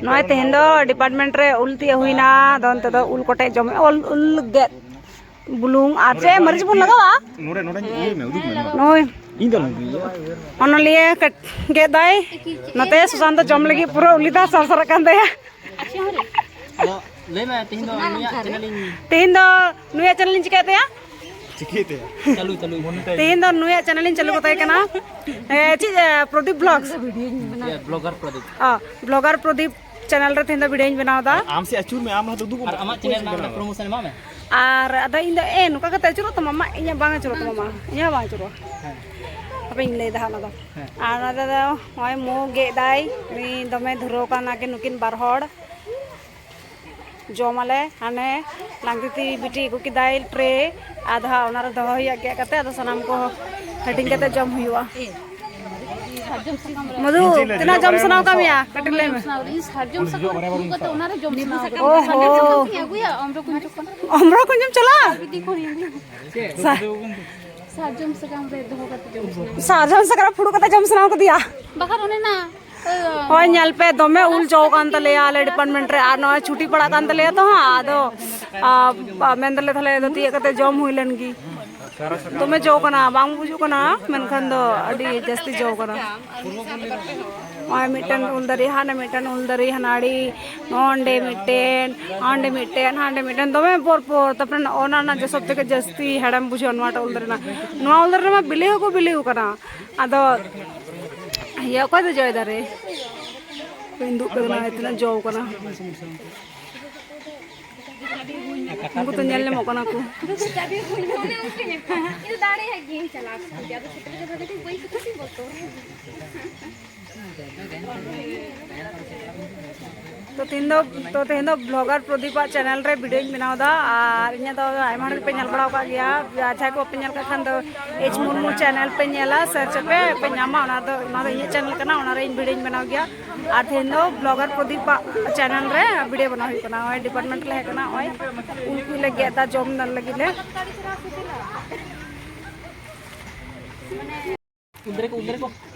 नॉय तेहन दो डिपार्टमेंट रे उल्टी हुईना दोन तो उल कोटे जम उल गेट बुलुंग आचे मरीज बुन लगावा नोरे नोरे ये में उदुक में नोय इन दल ओनलिए गेट दाई नते सुशांत जम लगी पूरा उलिदा सरसर कान दया ले मैं तेहन दो नुया चैनल चिकाते या चिकेते चालू तेहन दो नुया चैनल चालू बताए कना ची Pradeep blogs blogger Pradeep channel रे तेहन दो वीडियो बनाव दा आम से अचूर में आम हतो दुगु और आमा चैनल में प्रमोशन मा में और अदा इन दो ए नुका कते चुरो तो मामा इnya बांग चुरो तो मामा इnya बांग चुरो apa ing lay dah na do ana da hoy mo ge dai ni dome dhuro kana ke nukin bar hor jomale hane langti biti ko ki dai tray adha onar doho ya ge kate ado sanam ko heading kate jom huyua मधु तना जम सुनाओ का मिया कटले में सारजम सकम को ओनारे जम सुनाओ ओहो अमरो कुंजम चला सारजम सकम रे दोहो कते जम सुनाओ सारजम सकरा फुडू कते जम सुनाओ को दिया बखर होने ना होय ᱧᱮᱞ पे दमे उल जो कान तले आले डिपार्टमेंट रे आ नय छुट्टी पड़ा कान तले तो आदो मेंदले थले दो तिय कते जम हुइलन की दमे जो कना बांग बुजु कना मेनखान दो अडी जस्ती जो कना ओय मिटन उलदरी हाने मिटन उलदरी हनाडी नोंडे मिटेन आंडे मिटेन हांडे मिटेन दमे पोर पोर तपन ओना ना जे सब तक जस्ती हेडम बुझो नवाट उलदरी ना नवा उलदरी मा बिले को बिले कना आदो ये कोई तो जय दरे बिंदु करना इतना जो करना हमको तो नल्ले मौका को ಇದು ದಾಡಿ ಹಾಕಿ ಚಲಾ ಆಗ್ತದೆ ಅದು ಚಿತ್ರ ಜೊತೆ ಬೈಕ್ ಕಟ್ಟಿ ಗೊತ್ತು तो तेहन दो ब्लॉगर प्रदीप चैनल रे वीडियो बनाव दा और इन्या दो आयमा हर पे नल बड़ाव का गया अच्छा को पे नल का खान दो एच मुर्मू चैनल पे नेला सर्च पे नामा ओना दो इन्या चैनल कना ओना रे वीडियो बनाव गया और तेहन दो ब्लॉगर प्रदीप चैनल रे वीडियो बनाव हुई कना ओय डिपार्टमेंट ले कना ओय उनको ले गया ता जॉब नल लगी ले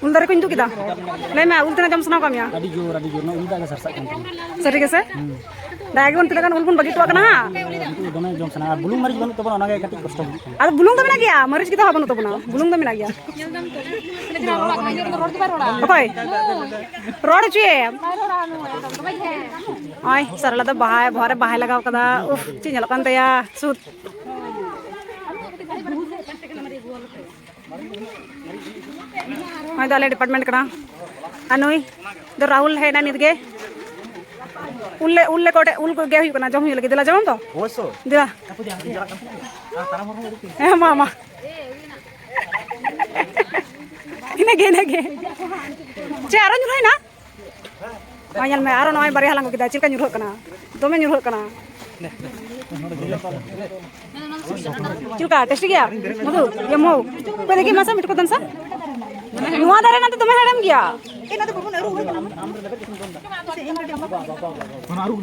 उलदरे को इंदु किदा ले मैं उलतना जम सुनाओ कामिया अभी जोर ना उल्टा का सरसा kan सरी कैसे दागन तिलकन उलबुन बगी तो कना दोना जम सना बुलुंग मरीज बनु तबन ओनागे कति कष्ट अरे बुलुंग तो मिला गया मरीज की तो हबन तो बना बुलुंग तो मिला गया ओके रोड छुए ओय सरला तो बाहाय भरे बाहाय लगाव कदा उफ चिनल कान तया सुत ओय दाले डिपार्टमेंट कना अनुई दो राहुल है ना निदगे उल्ले कोटे उल को गे हुई कना जम हुई लगे दिला जम तो ओसो दिला ए मामा इने गे चे आरो नुर है ना मायल में आरो नय बारे हलांग किदा चिलका नुर कना दोमे नुर कना चिलका टेस्ट गया मधु ये मो पे देखि मसा मिट को दन सा नुआ दारे ना तो तुम्हें हडम गया ए ना तो बबन अरु होय कना अरु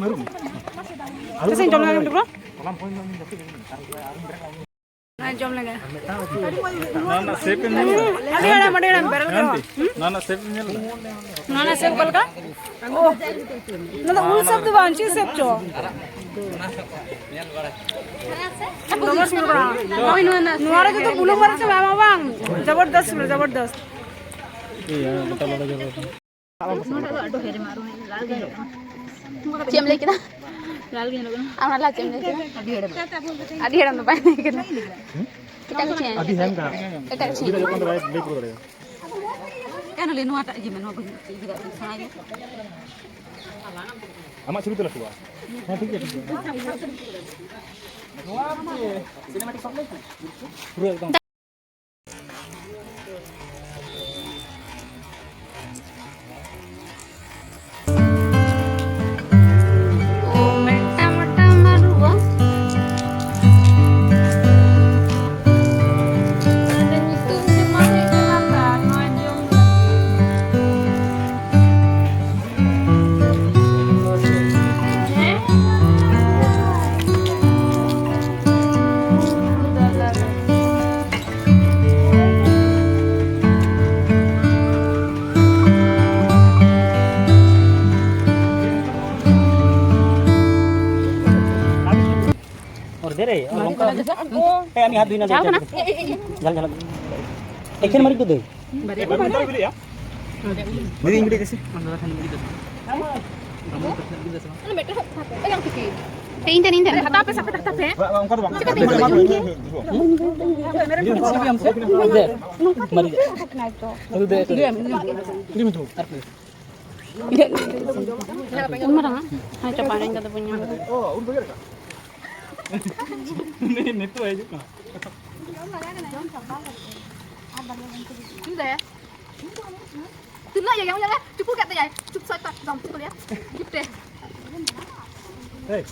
कैसे जम लगे मिट को ना जम लगे ना सेप में अड़ी मडेड़ा बेरल ना सेप में ना सेप बल का ओ ना तो उल सब वांची सेप जो नमस मुरा ओय नुआरे जो तो बुलु मारे से मामा बांग जबरदस्त चेम लेके ना लाल गेन लोगन आना ला चेम लेके आधी हेडम तो पाए नहीं के किटा को चेन अभी हम का किटा को चेन लेक रे एनो ले नुआ ता जी में नो को सुनाई अमा शुरू तो लखवा हां ठीक है सिनेमैटिक सब पूरा एकदम रे लंका ए আমি হাত ধুই না ঝাল ঝাল এখানে মারি তো দে Ini ingin dikasih. Inten hatape sampai hatape Angkat bang. মারি marang ay caparin kata punya Oh, udah beres. Ini itu aja. Ini ya tu lah yang cukup kata ya cukup saya tak dong tu ya cukup deh Hei.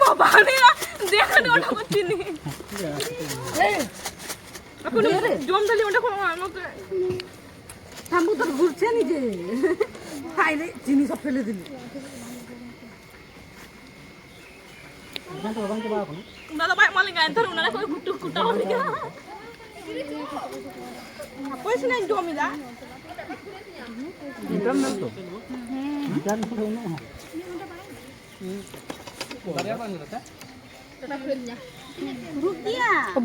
বাবা রে দেখো না ওটা করছি নি এখন জম ঢালি ওটা কোন আমাকে থাম্বু তো ঘুরছে নি যে খাইলে চিনি সব ফেলে দিলি দাদা ভাই মালিক গায় ধরুন না কই কুটু কুটা হবে কি পয়সা নাই জমি দা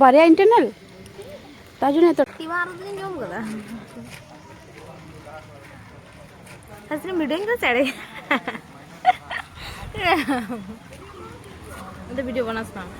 বাড়িয়া ইন্টারনাল তার জন্য তো ibarat ini jom kata asli video itu cari ada video panas bang